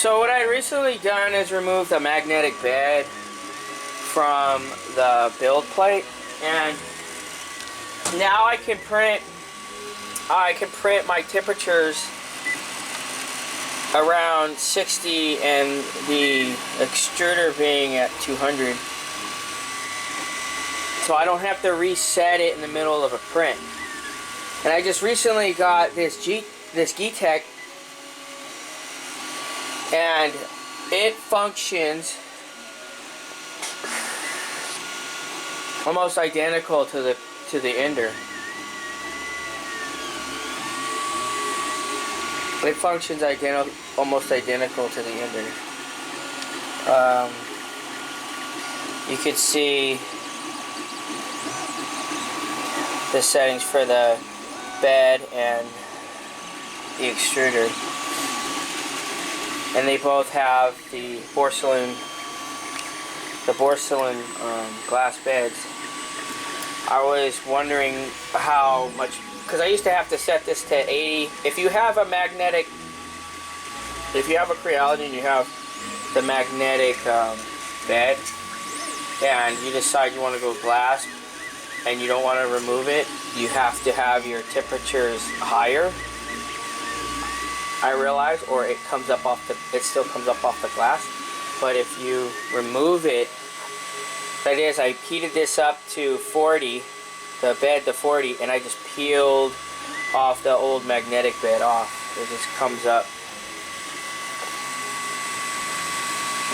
So what I recently done is remove the magnetic bed from the build plate, and now I can print my temperatures around 60 and the extruder being at 200. So I don't have to reset it in the middle of a print. And I just recently got this GeeeTech, and it functions almost identical to the Ender. It functions almost identical to the Ender. You could see the settings for the bed and the extruder, and they both have the porcelain glass beds. I was wondering how much, because I used to have to set this to 80. If you have a Creality and you have the magnetic bed, and you decide you want to go glass and you don't want to remove it, you have to have your temperatures higher, I realize, or it still comes up off the glass. But if you remove it, that is, I heated this up to 40, the bed to 40, and I just peeled off the old magnetic bed off. It just comes up.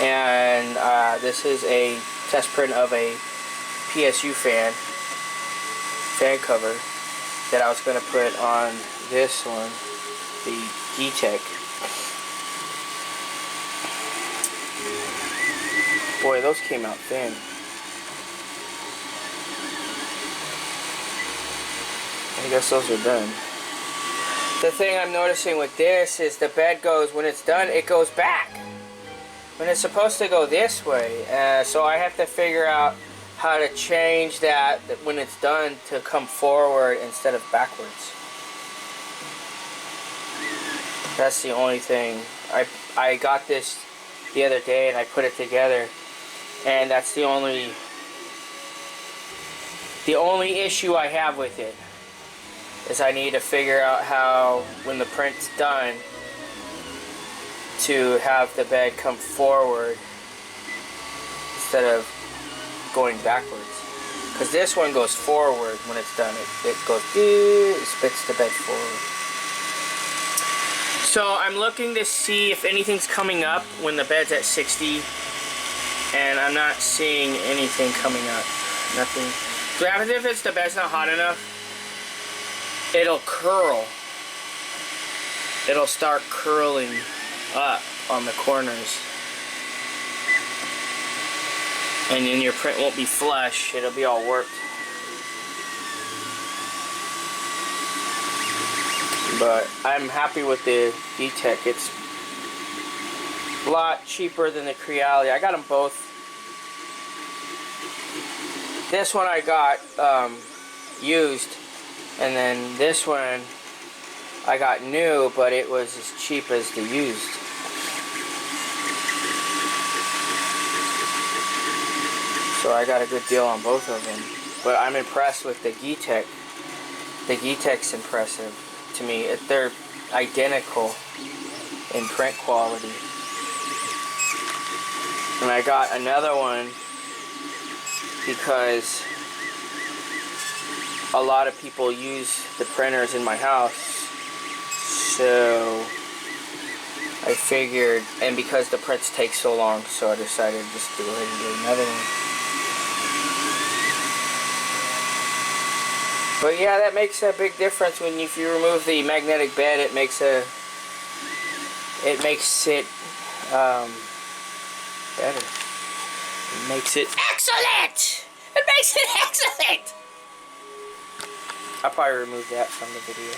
And this is a test print of a PSU fan cover that I was going to put on this one, the GeeeTech. Boy, those came out thin. I guess those are done. The thing I'm noticing with this is the bed goes, when it's done, it goes back when it's supposed to go this way. So I have to figure out how to change that when it's done to come forward instead of backwards. That's the only thing. I got this the other day and I put it together, and that's the only issue I have with it, is I need to figure out how, when the print's done, to have the bed come forward instead of going backwards. Because this one goes forward when it's done. It goes, it spits the bed forward. So I'm looking to see if anything's coming up when the bed's at 60, and I'm not seeing anything coming up. Nothing. So what happens if the bed's not hot enough? It'll curl. It'll start curling up on the corners. And then your print won't be flush, it'll be all warped. But I'm happy with the GeeeTech. It's a lot cheaper than the Creality. I got them both. This one I got used, and then this one I got new, but it was as cheap as the used. So I got a good deal on both of them. But I'm impressed with the GeeeTech. The GeeeTech's impressive to me. They're identical in print quality. And I got another one because a lot of people use the printers in my house. So I figured, and because the prints take so long, so I decided just to go ahead and do another one. But yeah, that makes a big difference when if you remove the magnetic bed. It makes it better. It makes it excellent. It makes it excellent. I'll probably remove that from the video.